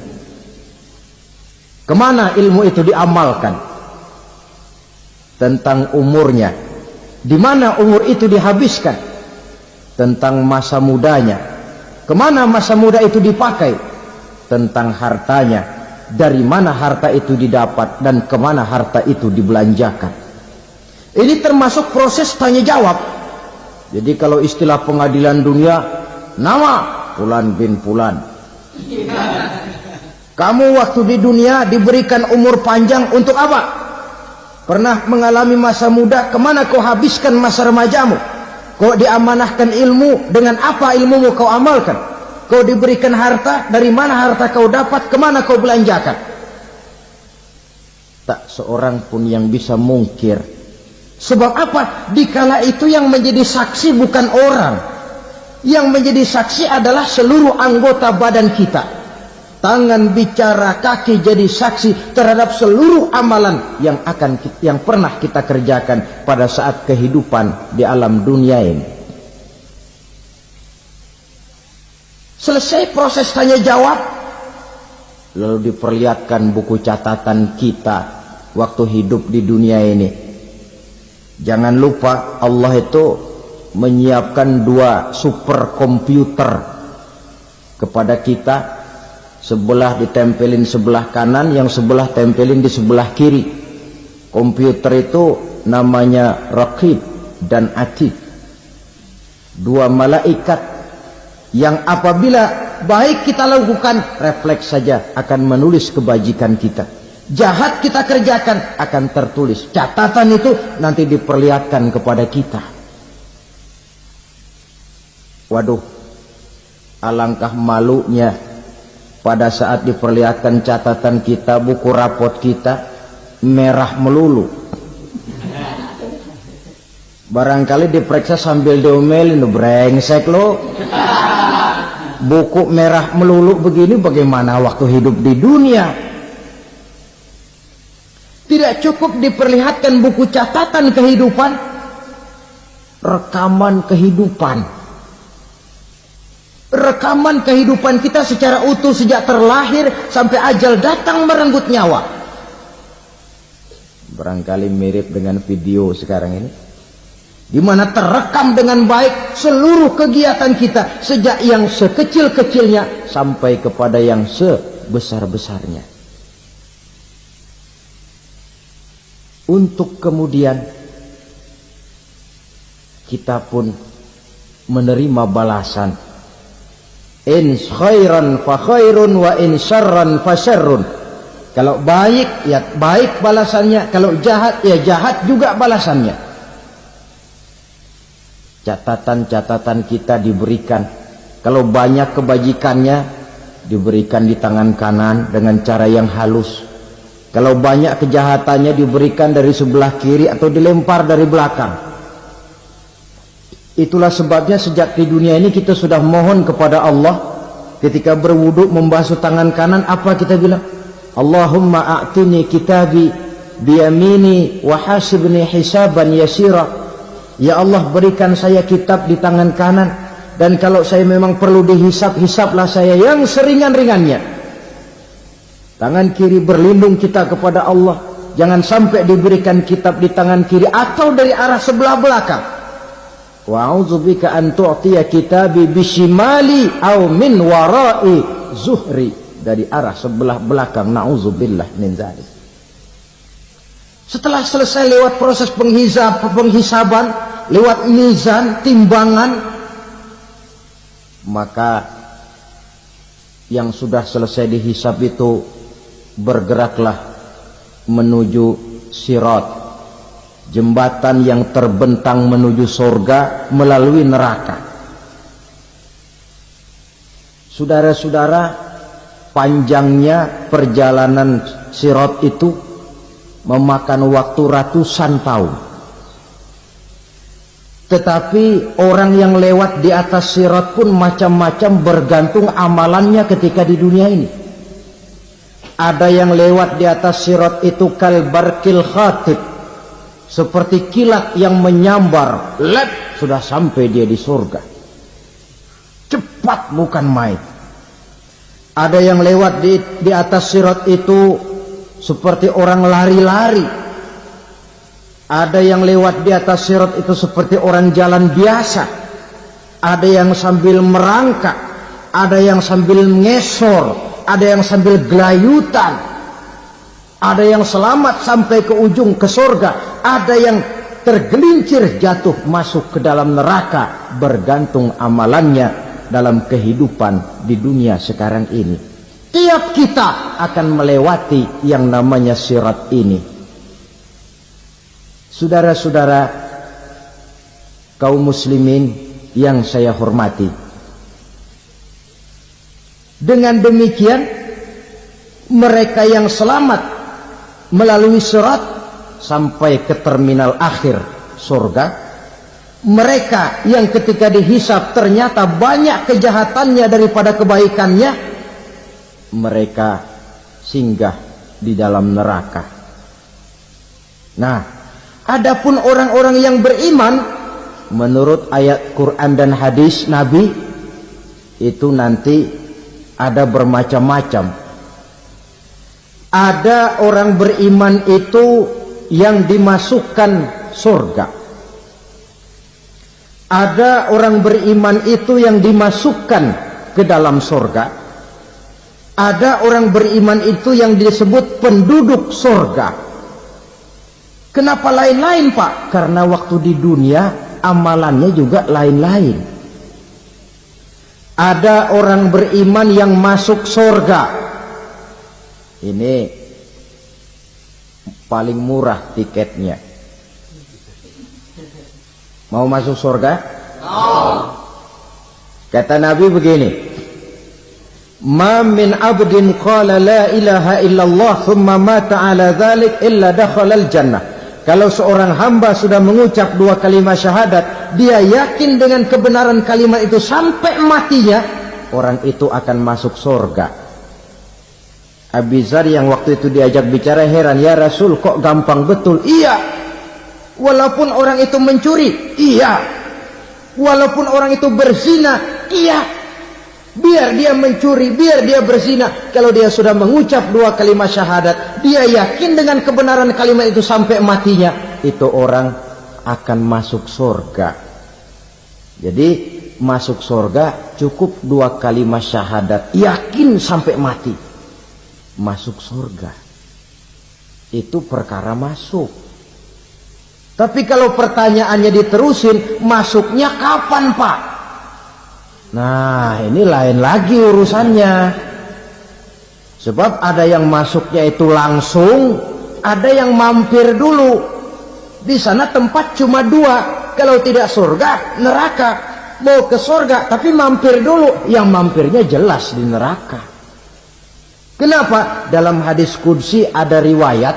Speaker 1: Kemana ilmu itu diamalkan? Tentang umurnya. Di mana umur itu dihabiskan? Tentang masa mudanya. Kemana masa muda itu dipakai? Tentang hartanya. Dari mana harta itu didapat dan kemana harta itu dibelanjakan. Ini termasuk proses tanya jawab. Jadi kalau istilah pengadilan dunia, nama Fulan bin Fulan. Kamu waktu di dunia diberikan umur panjang untuk apa? Pernah mengalami masa muda, kemana kau habiskan masa remajamu? Kau diamanahkan ilmu, dengan apa ilmumu kau amalkan? Kau diberikan harta, dari mana harta kau dapat, kemana kau belanjakan? Tak seorang pun yang bisa mungkir. Sebab apa? Dikala itu yang menjadi saksi bukan orang. Yang menjadi saksi adalah seluruh anggota badan kita. Tangan bicara, kaki jadi saksi terhadap seluruh amalan yang pernah kita kerjakan pada saat kehidupan di alam dunia ini. Selesai proses tanya jawab, lalu diperlihatkan buku catatan kita waktu hidup di dunia ini. Jangan lupa Allah itu menyiapkan 2 superkomputer kepada kita. Sebelah ditempelin sebelah kanan, yang sebelah tempelin di sebelah kiri. Komputer itu namanya Raqib dan Atid. 2 malaikat yang apabila baik kita lakukan, refleks saja akan menulis kebajikan kita. Jahat kita kerjakan akan tertulis. Catatan itu nanti diperlihatkan kepada kita. Waduh, alangkah malunya pada saat diperlihatkan catatan kita, buku rapot kita merah melulu. Barangkali diperiksa sambil diomelin, brengsek lo. Buku merah melulu begini, bagaimana waktu hidup di dunia? Tidak cukup diperlihatkan buku catatan kehidupan, rekaman kehidupan. Rekaman kehidupan kita secara utuh sejak terlahir sampai ajal datang merenggut nyawa. Barangkali mirip dengan video sekarang ini, di mana terekam dengan baik seluruh kegiatan kita sejak yang sekecil-kecilnya sampai kepada yang sebesar-besarnya. Untuk kemudian kita pun menerima balasan. In khairan fa khairun wa in syarran fa syarrun. Kalau baik ya baik balasannya, kalau jahat ya jahat juga balasannya. Catatan-catatan kita diberikan. Kalau banyak kebajikannya diberikan di tangan kanan dengan cara yang halus. Kalau banyak kejahatannya diberikan dari sebelah kiri atau dilempar dari belakang. Itulah sebabnya sejak di dunia ini kita sudah mohon kepada Allah. Ketika berwudu membasuh tangan kanan, apa kita bilang? Allahumma a'tini kitabi biyamini wa hasibni hisaban yasira. Ya Allah, berikan saya kitab di tangan kanan, dan kalau saya memang perlu dihisap, hisaplah saya yang seringan-ringannya. Tangan kiri berlindung kita kepada Allah. Jangan sampai diberikan kitab di tangan kiri atau dari arah sebelah belakang. Wa a'udzubika an tu'tiya kitabi bishimali aw min wara'i zuhri, dari arah sebelah belakang. Na'udzubillah min dzalik. Setelah selesai lewat proses penghisaban, lewat mizan, timbangan, maka yang sudah selesai dihisab itu bergeraklah menuju sirat, jembatan yang terbentang menuju surga melalui neraka. Saudara-saudara, panjangnya perjalanan sirat itu memakan waktu ratusan tahun. Tetapi orang yang lewat di atas sirat pun macam-macam, bergantung amalannya ketika di dunia ini. Ada yang lewat di atas sirat itu kal barqil khatib, seperti kilat yang menyambar, lep, sudah sampai dia di surga. Cepat bukan main. Ada yang lewat di atas sirat itu seperti orang lari-lari. Ada yang lewat di atas sirat itu seperti orang jalan biasa. Ada yang sambil merangkak, ada yang sambil ngesor, ada yang sambil gelayutan, ada yang selamat sampai ke ujung ke surga, ada yang tergelincir jatuh masuk ke dalam neraka, bergantung amalannya dalam kehidupan di dunia sekarang ini. Tiap kita akan melewati yang namanya sirat ini. Saudara-saudara kaum muslimin yang saya hormati, dengan demikian mereka yang selamat melalui sirat sampai ke terminal akhir surga, mereka yang ketika dihisab ternyata banyak kejahatannya daripada kebaikannya, mereka singgah di dalam neraka. Nah, adapun orang-orang yang beriman menurut ayat Quran dan hadis Nabi itu nanti ada bermacam-macam. Ada orang beriman itu yang dimasukkan surga. Ada orang beriman itu yang dimasukkan ke dalam surga. Ada orang beriman itu yang disebut penduduk surga. Kenapa lain-lain, Pak? Karena waktu di dunia amalannya juga lain-lain. Ada orang beriman yang masuk surga. Ini paling murah tiketnya. Mau masuk surga? Kata Nabi begini, ma min abdin qala la ilaha illallah thumma mata ala dhalik illa dakhalal jannah. Kalau seorang hamba sudah mengucap dua kalimat syahadat, dia yakin dengan kebenaran kalimat itu sampai matinya, orang itu akan masuk surga. Abi Dzar yang waktu itu diajak bicara heran, ya Rasul kok gampang betul? Iya. Walaupun orang itu mencuri, iya. Walaupun orang itu berzina, iya. Biar dia mencuri, biar dia berzina, kalau dia sudah mengucap dua kalimat syahadat, dia yakin dengan kebenaran kalimat itu sampai matinya, itu orang akan masuk surga. Jadi masuk surga cukup dua kalimat syahadat, yakin sampai mati, masuk surga. Itu perkara masuk. Tapi kalau pertanyaannya diterusin, masuknya kapan, Pak? Nah, ini lain lagi urusannya. Sebab ada yang masuknya itu langsung, ada yang mampir dulu. Di sana tempat cuma dua, kalau tidak surga, neraka. Mau ke surga, tapi mampir dulu. Yang mampirnya jelas di neraka. Kenapa? Dalam hadis qudsi ada riwayat,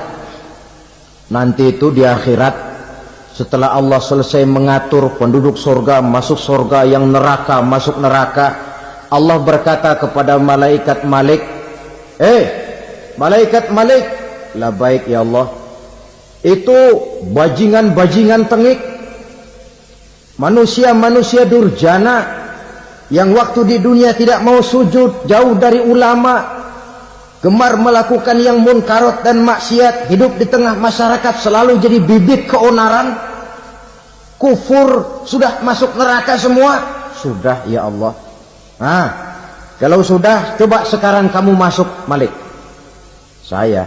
Speaker 1: nanti itu di akhirat, setelah Allah selesai mengatur penduduk surga masuk surga, yang neraka masuk neraka, Allah berkata kepada malaikat Malik, malaikat Malik, labaik ya Allah, itu bajingan-bajingan tengik, manusia-manusia durjana yang waktu di dunia tidak mau sujud, jauh dari ulama, gemar melakukan yang munkarat dan maksiat, hidup di tengah masyarakat selalu jadi bibit keonaran, kufur, sudah masuk neraka semua. Sudah ya Allah. Nah, kalau sudah, coba sekarang kamu masuk, Malik. Saya,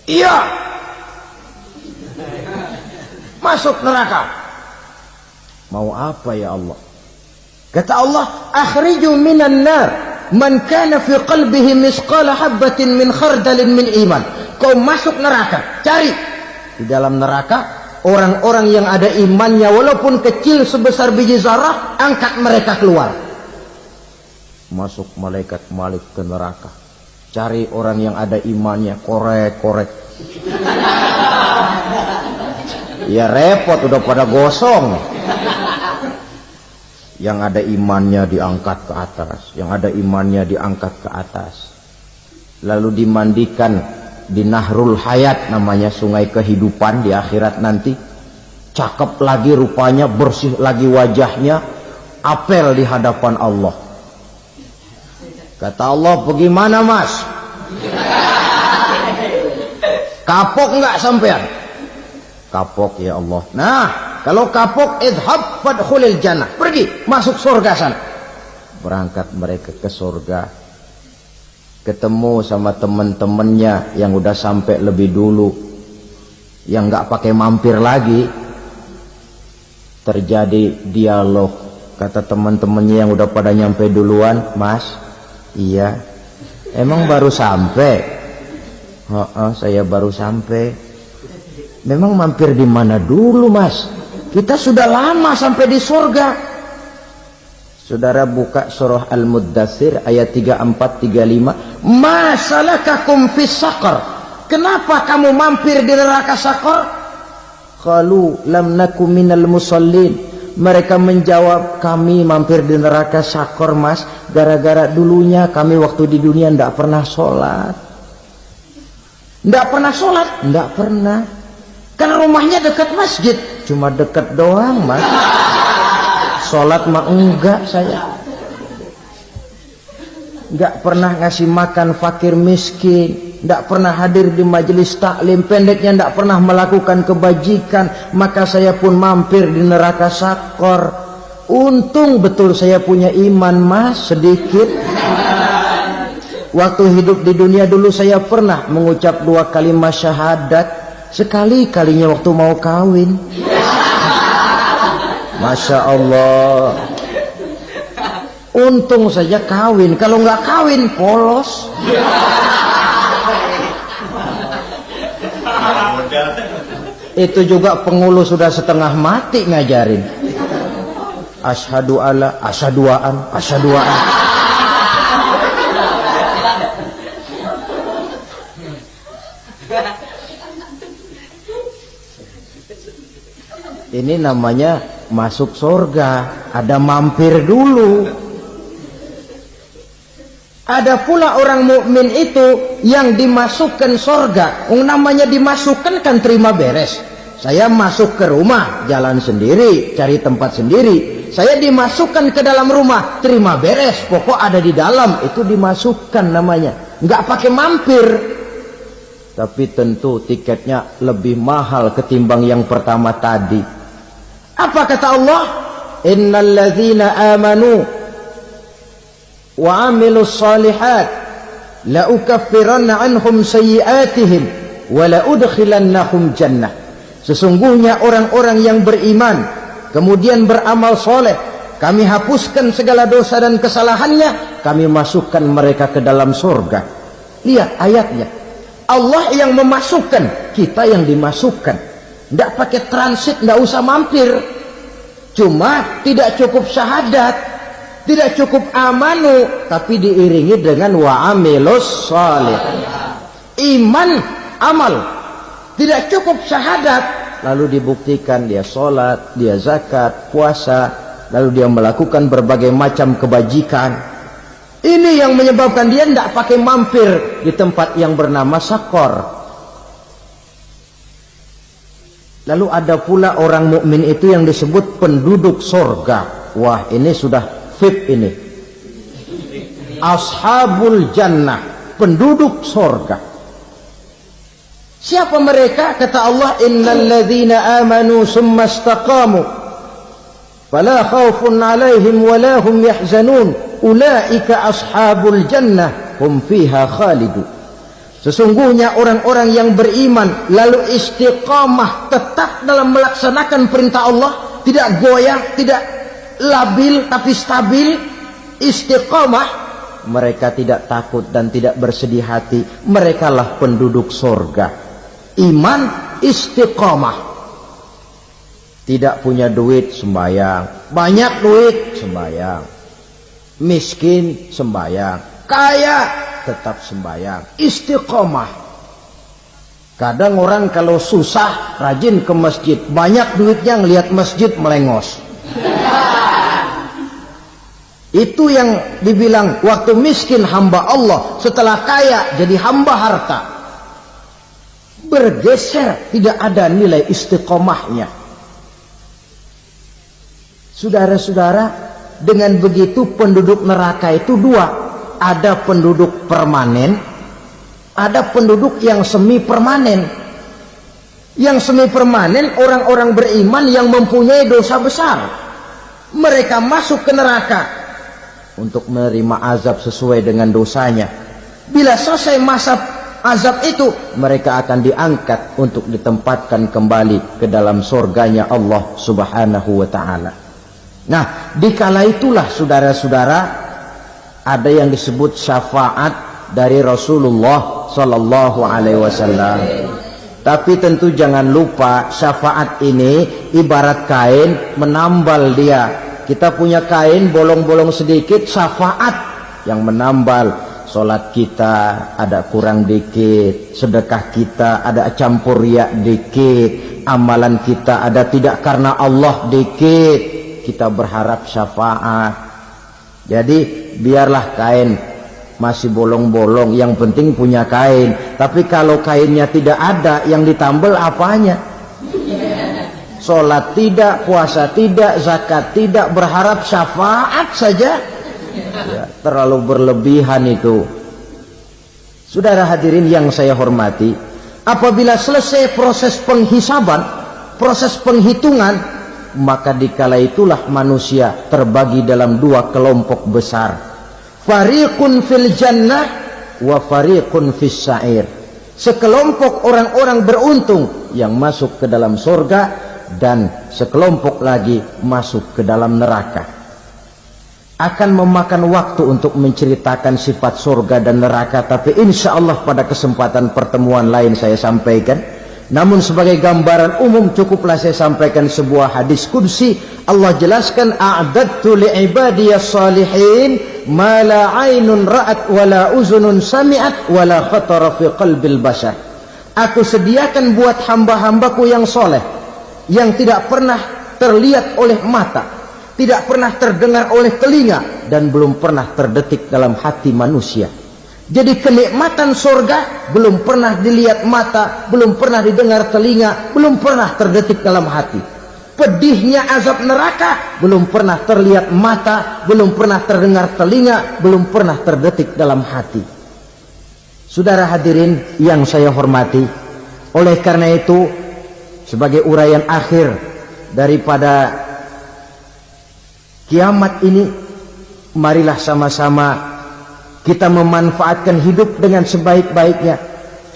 Speaker 1: iya, masuk neraka. Mau apa ya Allah? Kata Allah, akhriju minan nar man kana fi qalbihi misqala habatin min khardalin min iman. Kau masuk neraka, cari di dalam neraka orang-orang yang ada imannya walaupun kecil sebesar biji zarah, angkat mereka keluar. Masuk malaikat Malik ke neraka, cari orang yang ada imannya, korek-korek. Ya repot, udah pada gosong. Yang ada imannya diangkat ke atas, yang ada imannya diangkat ke atas. Lalu dimandikan di Nahrul Hayat, namanya sungai kehidupan di akhirat nanti. Cakep lagi rupanya, bersih lagi wajahnya, apel di hadapan Allah. Kata Allah, bagaimana mas? Kapok nggak sampean? Kapok ya Allah. Nah, kalau kapok, idhab fadkhulil jannah, pergi masuk surga sana. Berangkat mereka ke surga, ketemu sama teman-temannya yang udah sampai lebih dulu, yang nggak pakai mampir lagi. Terjadi dialog. Kata teman-temannya yang udah pada nyampe duluan, mas, iya, emang baru sampai? Saya baru sampai. Memang mampir di mana dulu mas? Kita sudah lama sampai di surga. Saudara buka surah Al-Muddathir ayat 34-35. Ma salakakum fis saqar? Kenapa kamu mampir di neraka Saqar? Qalu lam nakum minal musallin. Mereka menjawab, kami mampir di neraka Saqar mas, gara-gara dulunya kami waktu di dunia ndak pernah sholat. Ndak pernah sholat? Ndak pernah. Kan rumahnya dekat masjid, cuma dekat doang mas. Sholat mah enggak saya. Nggak pernah ngasih makan fakir miskin, nggak pernah hadir di majelis taklim, pendeknya nggak pernah melakukan kebajikan, maka saya pun mampir di neraka Saqar. Untung betul saya punya iman mas, sedikit. Waktu hidup di dunia dulu saya pernah mengucap 2 kalimat syahadat, sekali-kalinya waktu mau kawin. Masya Allah. Untung saja kawin, kalau nggak kawin polos. Itu juga pengulu sudah setengah mati ngajarin. Asyhadu alla, asyaduaan, asyaduaan. Ini namanya masuk surga, ada mampir dulu. Ada pula orang mukmin itu yang dimasukkan surga. Namanya dimasukkan kan terima beres. Saya masuk ke rumah, jalan sendiri, cari tempat sendiri. Saya dimasukkan ke dalam rumah, terima beres, pokok ada di dalam, itu dimasukkan namanya. Nggak pakai mampir. Tapi tentu tiketnya lebih mahal ketimbang yang pertama tadi. Apa kata Allah? Innal ladzina amanu wa amilus salihat la ukaffiranna anhum sayyi'atihim wa la udkhilannahum jannah. Sesungguhnya orang-orang yang beriman kemudian beramal soleh, kami hapuskan segala dosa dan kesalahannya, kami masukkan mereka ke dalam surga. Lihat ayatnya, Allah yang memasukkan, kita yang dimasukkan. Tidak pakai transit, tidak usah mampir. Cuma tidak cukup syahadat, tidak cukup amanu, tapi diiringi dengan wa'amilus salih. Iman, amal. Tidak cukup syahadat, lalu dibuktikan dia sholat, dia zakat, puasa, lalu dia melakukan berbagai macam kebajikan. Ini yang menyebabkan dia tidak pakai mampir di tempat yang bernama Saqar. Lalu ada pula orang mukmin itu yang disebut penduduk surga. Wah, ini sudah VIP ini. Ashabul jannah, penduduk surga. Siapa mereka? Kata Allah, innal ladzina amanu summa istaqamu fala khaufun 'alaihim wala hum yahzanun ulaika ashabul jannah hum fiha khalidun. Sesungguhnya orang-orang yang beriman lalu istiqamah, tetap dalam melaksanakan perintah Allah, tidak goyah, tidak labil tapi stabil, istiqamah, mereka tidak takut dan tidak bersedih hati. Merekalah penduduk surga. Iman, istiqamah. Tidak punya duit, sembahyang. Banyak duit, sembahyang. Miskin, sembahyang. Kaya, tetap sembahyang. Istiqamah. Kadang orang kalau susah rajin ke masjid, banyak duitnya ngelihat masjid melengos. Itu yang dibilang waktu miskin hamba Allah, setelah kaya jadi hamba harta. Bergeser, tidak ada nilai istiqomahnya. Saudara-saudara, dengan begitu penduduk neraka itu dua. Ada penduduk permanen, ada penduduk yang semi permanen. Yang semi permanen orang-orang beriman yang mempunyai dosa besar. Mereka masuk ke neraka untuk menerima azab sesuai dengan dosanya. Bila selesai masa azab itu, mereka akan diangkat untuk ditempatkan kembali ke dalam surganya Allah Subhanahu wa ta'ala. Nah, dikala itulah saudara-saudara, ada yang disebut syafaat dari Rasulullah Sallallahu Alaihi Wasallam. Tapi tentu jangan lupa, syafaat ini ibarat kain menambal dia. Kita punya kain bolong-bolong sedikit, syafaat yang menambal. Solat kita ada kurang dikit, sedekah kita ada campur riak dikit, amalan kita ada tidak karena Allah dikit, kita berharap syafaat. Jadi biarlah kain masih bolong-bolong, yang penting punya kain. Tapi kalau kainnya tidak ada, yang ditambal apanya? Sholat tidak, puasa tidak, zakat tidak, berharap syafaat saja. Ya, terlalu berlebihan itu. Saudara hadirin yang saya hormati, apabila selesai proses penghisaban, proses penghitungan, maka dikala itulah manusia terbagi dalam dua kelompok besar. Fariqun fil jannah wa fariqun fis sa'ir. Sekelompok orang-orang beruntung yang masuk ke dalam surga, dan sekelompok lagi masuk ke dalam neraka. Akan memakan waktu untuk menceritakan sifat surga dan neraka, tapi insya Allah pada kesempatan pertemuan lain saya sampaikan. Namun sebagai gambaran umum cukuplah saya sampaikan sebuah hadis qudsi. Allah jelaskan, a'dadtu li'ibadiyas salihin ma la 'ainun ra'at wa la uzunun sami'at wa la khatara fi qalbil bashar. Aku sediakan buat hamba-hambaku yang soleh, yang tidak pernah terlihat oleh mata, tidak pernah terdengar oleh telinga, dan belum pernah terdetik dalam hati manusia. Jadi kenikmatan surga belum pernah dilihat mata, belum pernah didengar telinga, belum pernah terdetik dalam hati. Pedihnya azab neraka belum pernah terlihat mata, belum pernah terdengar telinga, belum pernah terdetik dalam hati. Saudara hadirin yang saya hormati, oleh karena itu sebagai uraian akhir daripada kiamat ini, marilah sama-sama kita memanfaatkan hidup dengan sebaik-baiknya,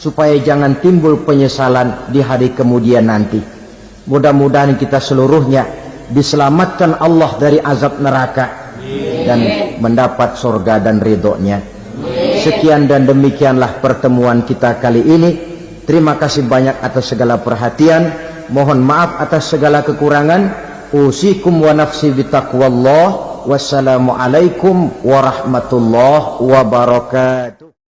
Speaker 1: supaya jangan timbul penyesalan di hari kemudian nanti. Mudah-mudahan kita seluruhnya diselamatkan Allah dari azab neraka dan mendapat surga dan ridhonya. Sekian dan demikianlah pertemuan kita kali ini. Terima kasih banyak atas segala perhatian. Mohon maaf atas segala kekurangan. Usikum wa nafsi bitaqwallah. Wassalamualaikum warahmatullahi wabarakatuh.